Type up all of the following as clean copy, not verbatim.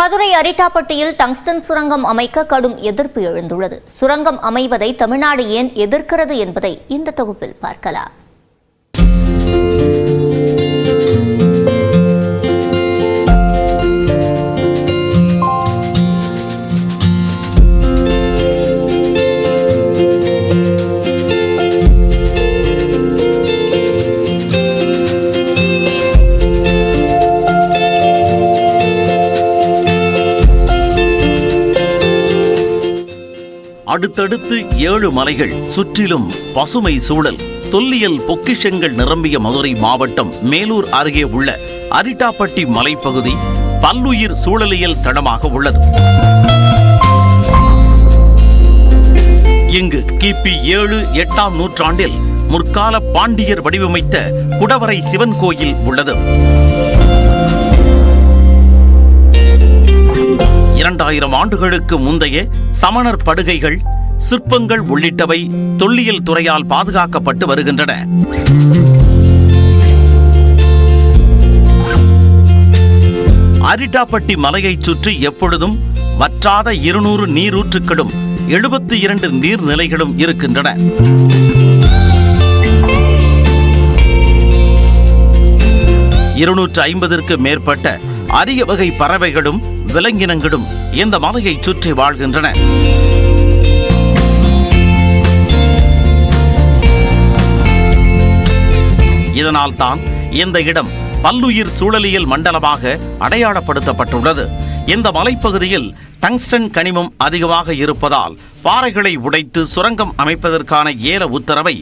Madurai அரிட்டாப்பட்டியில் tungsten சுரங்கம் அமைக்க கடும் எதிர்ப்பு எழுந்துள்ளது. சுரங்கம் அமைவதை தமிழ்நாடு ஏன் எதிர்க்கிறது என்பதை இந்த தொகுப்பில் பார்க்கலாம். அடுத்தடுத்து 7 மலைகள், சுற்றிலும் பசுமை சூழல், தொல்லியல் பொக்கிஷங்கள் நிரம்பிய மதுரை மாவட்டம் மேலூர் அருகே உள்ள அரிட்டாப்பட்டி மலைப்பகுதி பல்லுயிர் சூழலியல் தடமாக உள்ளது. இங்கு கிபி 7-8ஆம் நூற்றாண்டில் முற்கால பாண்டியர் வடிவமைத்த குடவரை சிவன் கோயில் உள்ளது. 2000 ஆண்டுகளுக்கு முந்தைய சமணர் படுகைகள், சிற்பங்கள் உள்ளிட்டவை தொல்லியல் துறையால் பாதுகாக்கப்பட்டு வருகின்றன. அரிட்டாப்பட்டி மலையைச் சுற்றி எப்பொழுதும் வற்றாத 200 நீரூற்றுக்களும் 72 நீர்நிலைகளும் இருக்கின்றன. இருநூற்று மேற்பட்ட அரிய வகை பறவைகளும் விலங்கினங்களும் இந்த மலையை சுற்றி வாழ்கின்றன. இதனால் தான் இந்த இடம் பல்லுயிர் சூழலியல் மண்டலமாக அடையாளப்படுத்தப்பட்டுள்ளது. இந்த மலைப்பகுதியில் டங்ஸ்டன் கனிமம் அதிகமாக இருப்பதால் பாறைகளை உடைத்து சுரங்கம் அமைப்பதற்கான ஏல உத்தரவை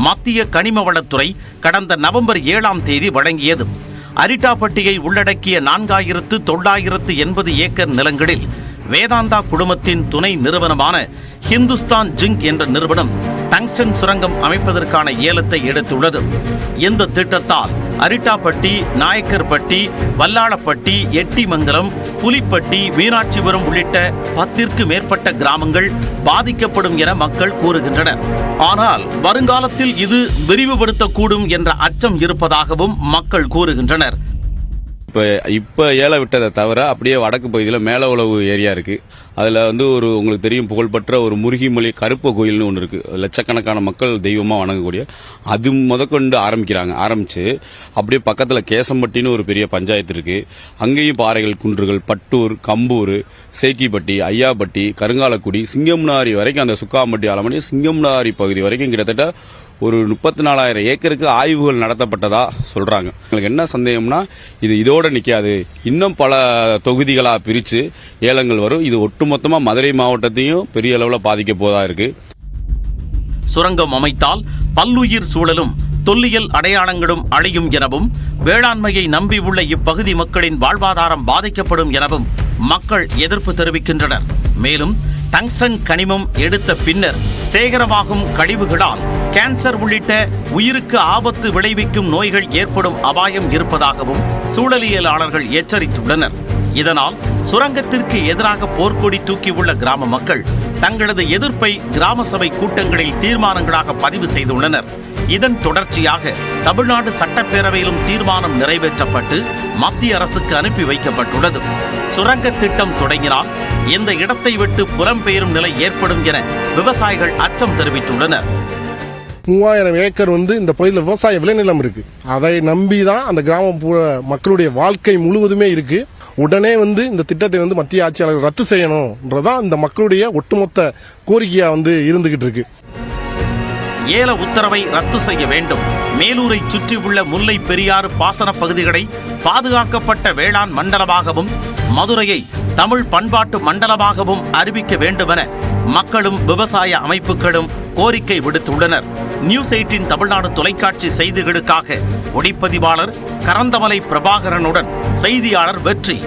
மத்திய கனிம வளத்துறை கடந்த நவம்பர் 7ஆம் தேதி வழங்கியது. அரிட்டாப்பட்டியை உள்ளடக்கிய 4980 ஏக்கர் நிலங்களில் வேதாந்தா குழுமத்தின் துணை நிறுவனமான ஹிந்துஸ்தான் ஜிங்க் என்ற நிறுவனம் டங்ஸ்டன் சுரங்கம் அமைப்பதற்கான ஏலத்தை எடுத்துள்ளது. இந்த திட்டத்தால் அரிட்டாப்பட்டி, நாயக்கர்பட்டி, வல்லாளப்பட்டி, எட்டிமங்கலம், புலிப்பட்டி, மீனாட்சிபுரம் உள்ளிட்ட 10ற்கு மேற்பட்ட கிராமங்கள் பாதிக்கப்படும் என மக்கள் கூறுகின்றனர். ஆனால் வருங்காலத்தில் இது விரிவுபடுத்தக்கூடும் என்ற அச்சம் இருப்பதாகவும் மக்கள் கூறுகின்றனர். இப்போ ஏல விட்டதை தவிர அப்படியே வடக்கு பகுதியில் மேல உளவு ஏரியா இருக்கு. அதில் உங்களுக்கு தெரியும், புகழ்பெற்ற ஒரு முருகிமொழி கருப்ப கோயில்னு ஒன்று இருக்கு. லட்சக்கணக்கான மக்கள் தெய்வமாக வணங்கக்கூடிய அது முதற்கொண்டு ஆரம்பிச்சு அப்படியே பக்கத்தில் கேசம்பட்டின்னு ஒரு பெரிய பஞ்சாயத்து இருக்கு. அங்கேயும் பாறைகள், குன்றுகள், பட்டூர், கம்பூர், சேக்கிப்பட்டி, ஐயாப்பட்டி, கருங்காலக்குடி, சிங்கம்னாரி வரைக்கும், அந்த சுக்காம்பட்டி, ஆலமணி, சிங்கம்னாரி பகுதி வரைக்கும் கிட்டத்தட்ட ஒரு 34,000 ஏக்கருக்கு ஆய்வுகள் நடத்தப்பட்டதா சொல்றாங்க. உங்களுக்கு என்ன சந்தேகம்னா, இது இதோட நிக்காது, இன்னும் பல தொகுதிகளா பிரிச்சு ஏலங்கள் வரும். இது ஒட்டுமொத்தமா மதுரை மாவட்டத்தையும் பெரிய அளவில் பாதிக்க போதா இருக்கு. சுரங்கம் அமைத்தால் பல்லுயிர் சூழலும் தொல்லியல் அடையாளங்களும் அழியும் எனவும், வேளாண்மையை நம்பியுள்ள இப்பகுதி மக்களின் வாழ்வாதாரம் பாதிக்கப்படும் எனவும் மக்கள் எதிர்ப்பு தெரிவிக்கின்றனர். மேலும் டங்ஸ்டன் கனிமம் எடுத்த பின்னர் சேகரமாகும் கழிவுகளால் கேன்சர் உள்ளிட்ட உயிருக்கு ஆபத்து விளைவிக்கும் நோய்கள் ஏற்படும் அபாயம் இருப்பதாகவும் சூழலியலாளர்கள் எச்சரித்துள்ளனர். இதனால் சுரங்கத்திற்கு எதிராக போர்க்கொடி தூக்கியுள்ள கிராம மக்கள் தங்களது எதிர்ப்பை கிராம சபை கூட்டங்களில் தீர்மானங்களாக பதிவு செய்துள்ளனர். இதன் தொடர்ச்சியாக தமிழ்நாடு சட்டப்பேரவையிலும் தீர்மானம் நிறைவேற்றப்பட்டு மத்திய அரசுக்கு அனுப்பி வைக்கப்பட்டுள்ளது. சுரங்க திட்டம் தொடங்கினால் இந்த இடத்தை விட்டு புலம்பெயரும் நிலை ஏற்படும் என விவசாயிகள் அச்சம் தெரிவித்துள்ளனர். 3000 ஏக்கர் இந்த பகுதியில் விவசாய விளைநிலம் இருக்கு. அதை நம்பிதான் அந்த கிராமப்புற மக்களுடைய வாழ்க்கை முழுவதுமே இருக்கு. உடனே இந்த திட்டத்தை மத்திய ஆட்சியாளர்கள் ரத்து செய்யணும்ன்றதான் இந்த மக்களுடைய ஒட்டுமொத்த கோரிக்கையா இருந்துகிட்டு இருக்கு. ஏல உத்தரவை ரத்து செய்ய வேண்டும். மேலூரை சுற்றியுள்ள முல்லை பெரியாறு பாசன பகுதிகளை பாதுகாக்கப்பட்ட வேளாண் மண்டலமாகவும், மதுரையை தமிழ் பண்பாட்டு மண்டலமாகவும் அறிவிக்க வேண்டுமென மக்களும் விவசாய அமைப்புகளும் கோரிக்கை விடுத்துள்ளனர். நியூஸ் 18 தமிழ்நாடு தொலைக்காட்சி செய்திகளுக்காக ஒளிப்பதிவாளர் கரந்தமலை பிரபாகரனுடன் செய்தியாளர் வெற்றி.